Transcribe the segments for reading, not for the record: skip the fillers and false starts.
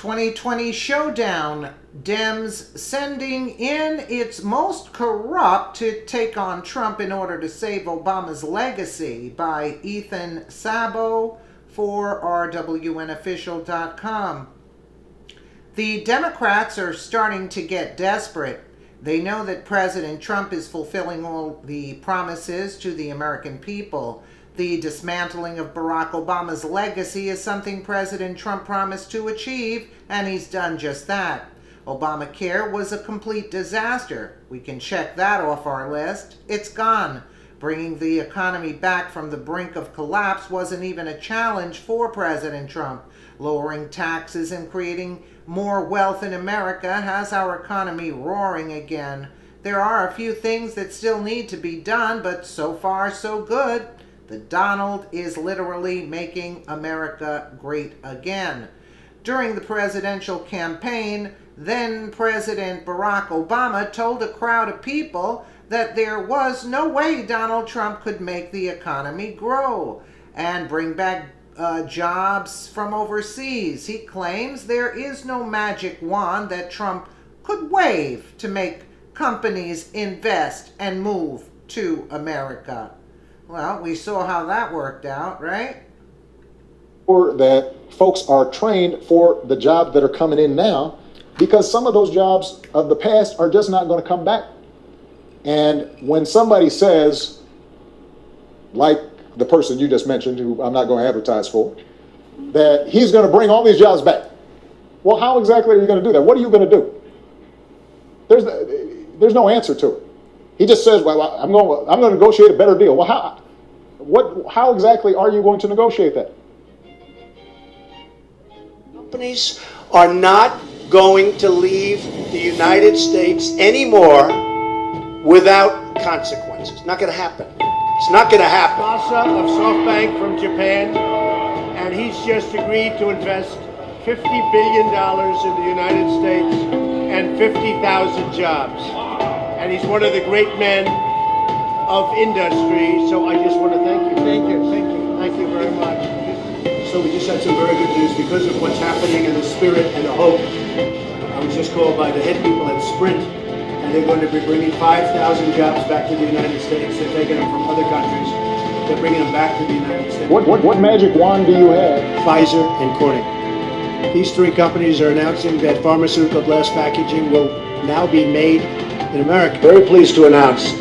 2020 Showdown. Dem'S sending in its most corrupt to take on Trump in order to save Obama's legacy, by Ethan Sabo for rwnofficial.com. The Democrats are starting to get desperate. They know that President Trump is fulfilling all the promises to the American people. The dismantling of Barack Obama's legacy is something President Trump promised to achieve, and he's done just that. Obamacare was a complete disaster. We can check that off our list. It's gone. Bringing the economy back from the brink of collapse wasn't even a challenge for President Trump. Lowering taxes and creating more wealth in America has our economy roaring again. There are a few things that still need to be done, but so far so good. The Donald is literally making America great again. During the presidential campaign, then President Barack Obama told a crowd of people that there was no way Donald Trump could make the economy grow and bring back jobs from overseas. He claims there is no magic wand that Trump could wave to make companies invest and move to America. Well, we saw how that worked out, right? Or that folks are trained for the jobs that are coming in now, because some of those jobs of the past are just not going to come back. And when somebody says, like the person you just mentioned, who I'm not going to advertise for, that he's going to bring all these jobs back. Well, how exactly are you going to do that? What are you going to do? There's no answer to it. He just says, well, I'm going to negotiate a better deal. Well, how exactly are you going to negotiate that? Companies are not going to leave the United States anymore without consequences. Not going to happen. It's not going to happen. Masa of SoftBank from Japan, and he's just agreed to invest $50 billion in the United States and 50,000 jobs. And he's one of the great men of industry, so I just want to thank you. Thank you very much. So we just had some very good news because of what's happening in the spirit and the hope. I was just called by the head people at Sprint, and they're going to be bringing 5,000 jobs back to the United States. They're taking them from other countries. They're bringing them back to the United States. What magic wand do you have? Pfizer and Corning. These three companies are announcing that pharmaceutical glass packaging will now be made in America. Very pleased to announce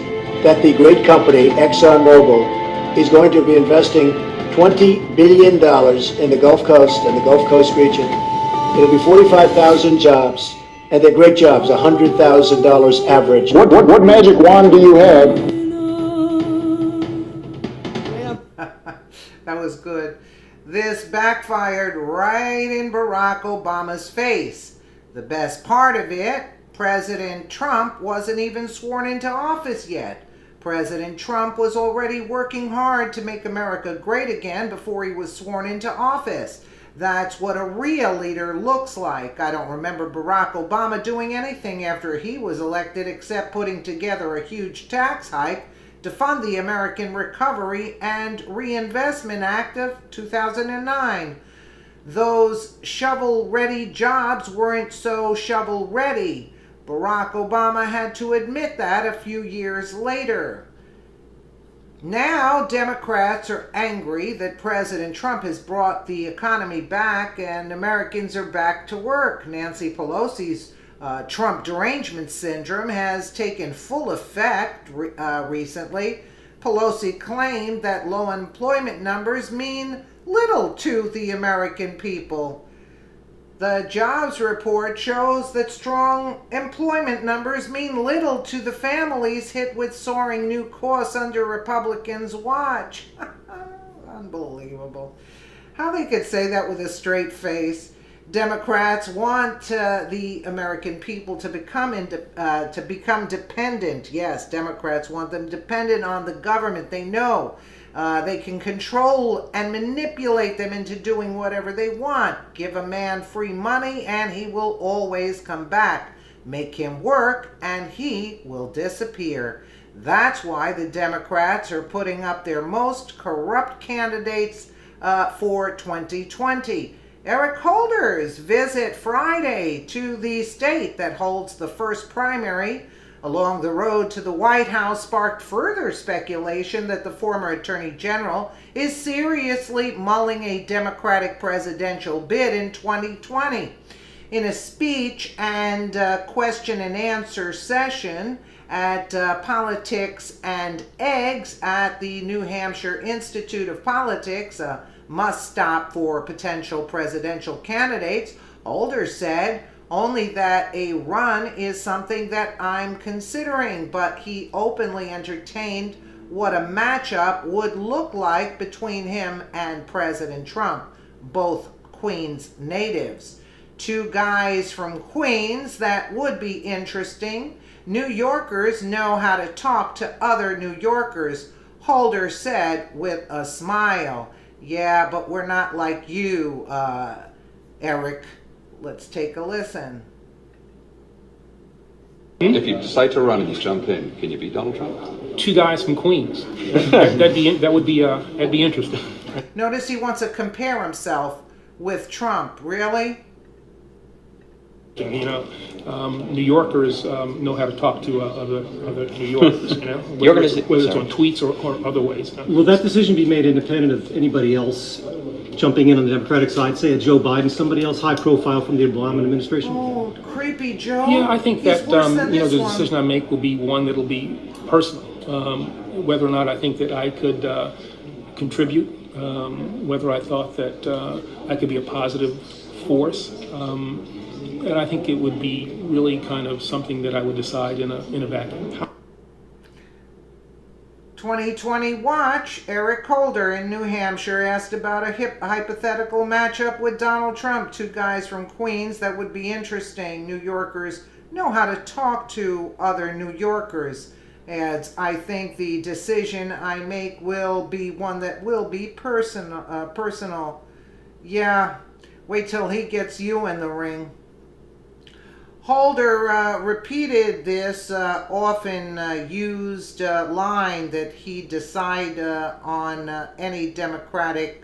that the great company ExxonMobil is going to be investing $20 billion in the Gulf Coast and the Gulf Coast region. It'll be 45,000 jobs, and they're great jobs, $100,000 average. What magic wand do you have? That was good. This backfired right in Barack Obama's face. The best part of it, President Trump wasn't even sworn into office yet. President Trump was already working hard to make America great again before he was sworn into office. That's what a real leader looks like. I don't remember Barack Obama doing anything after he was elected except putting together a huge tax hike to fund the American Recovery and Reinvestment Act of 2009. Those shovel-ready jobs weren't so shovel-ready. Barack Obama had to admit that a few years later. Now, Democrats are angry that President Trump has brought the economy back and Americans are back to work. Nancy Pelosi's Trump derangement syndrome has taken full effect recently. Pelosi claimed that low employment numbers mean little to the American people. The jobs report shows that strong employment numbers mean little to the families hit with soaring new costs under Republicans' watch. Unbelievable. How they could say that with a straight face. Democrats want the American people to become dependent. Yes, Democrats want them dependent on the government. They know they can control and manipulate them into doing whatever they want. Give a man free money and he will always come back. Make him work and he will disappear. That's why the Democrats are putting up their most corrupt candidates for 2020. Eric Holder's visit Friday to the state that holds the first primary along the road to the White House sparked further speculation that the former Attorney General is seriously mulling a Democratic presidential bid in 2020. In a speech and question and answer session at Politics and Eggs at the New Hampshire Institute of Politics, a must-stop for potential presidential candidates, Holder said only that a run is something that I'm considering, but he openly entertained what a matchup would look like between him and President Trump, both Queens natives. Two guys from Queens that would be interesting. New Yorkers know how to talk to other New Yorkers, Holder said with a smile. Yeah, but we're not like you, Eric. Let's take a listen. If you decide to run and you jump in, can you beat Donald Trump? Two guys from Queens. That'd be interesting. Notice he wants to compare himself with Trump. Really? You know, New Yorkers know how to talk to other New Yorkers. You know, whether it's on tweets or other ways. Will that decision be made independent of anybody else jumping in on the Democratic side, say a Joe Biden, somebody else high profile from the Obama administration? Oh, creepy Joe. Yeah, I think He's that worse than the this decision I make will be one that'll be personal. Whether or not I think that I could contribute, whether I thought that I could be a positive force, and I think it would be really kind of something that I would decide in a vacuum. 2020 watch. Eric Holder in New Hampshire asked about a hypothetical matchup with Donald Trump. Two guys from Queens that would be interesting. New Yorkers know how to talk to other New Yorkers. Adds, I think the decision I make will be one that will be personal. Yeah, wait till he gets you in the ring. Holder repeated this often used line that he'd decide on any Democratic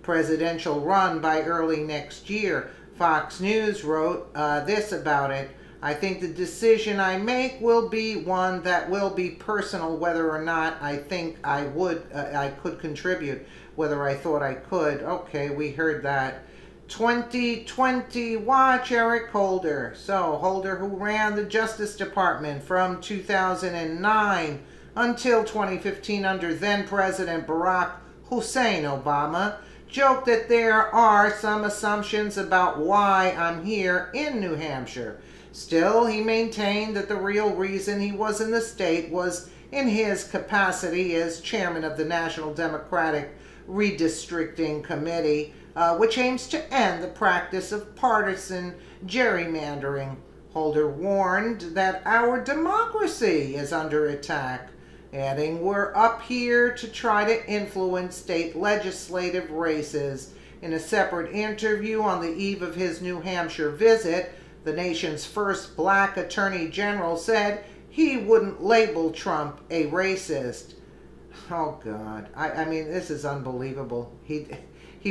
presidential run by early next year. Fox News wrote this about it. I think the decision I make will be one that will be personal, whether or not I think I could contribute, whether I thought I could. Okay, we heard that. 2020 watch Eric Holder. So Holder, who ran the Justice Department from 2009 until 2015 under then President Barack Hussein Obama, joked that there are some assumptions about why I'm here in New Hampshire. Still, he maintained that the real reason he was in the state was in his capacity as chairman of the National Democratic Redistricting Committee, which aims to end the practice of partisan gerrymandering. Holder warned that our democracy is under attack, adding, we're up here to try to influence state legislative races. In a separate interview on the eve of his New Hampshire visit, the nation's first black attorney general said he wouldn't label Trump a racist. Oh God, I mean, this is unbelievable. He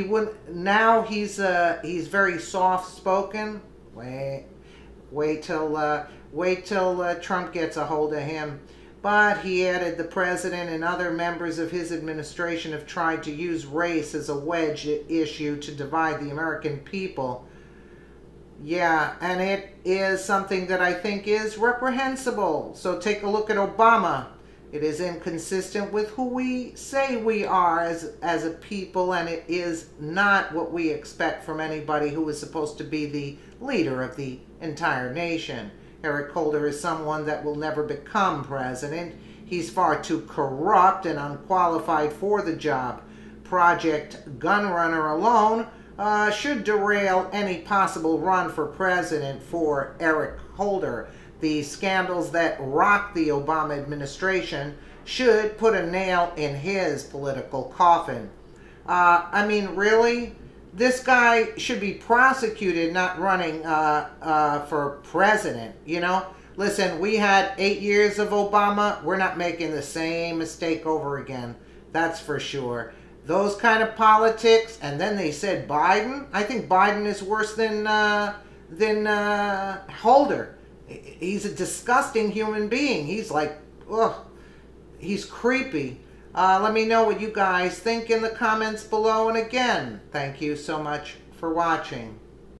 wouldn't. Now he's very soft spoken. Wait till Trump gets a hold of him. But he added, the president and other members of his administration have tried to use race as a wedge issue to divide the American people. Yeah, and it is something that I think is reprehensible. So take a look at Obama. It is inconsistent with who we say we are as a people, and it is not what we expect from anybody who is supposed to be the leader of the entire nation. Eric Holder is someone that will never become president. He's far too corrupt and unqualified for the job. Project Gunrunner alone should derail any possible run for president for Eric Holder. The scandals that rocked the Obama administration should put a nail in his political coffin. I mean, really? This guy should be prosecuted, not running for president, you know? Listen, we had 8 years of Obama. We're not making the same mistake over again. That's for sure. those kind of politics, and then they said Biden. I think Biden is worse than Holder. He's a disgusting human being. He's like, ugh, he's creepy. Let me know what you guys think in the comments below. And again, thank you so much for watching.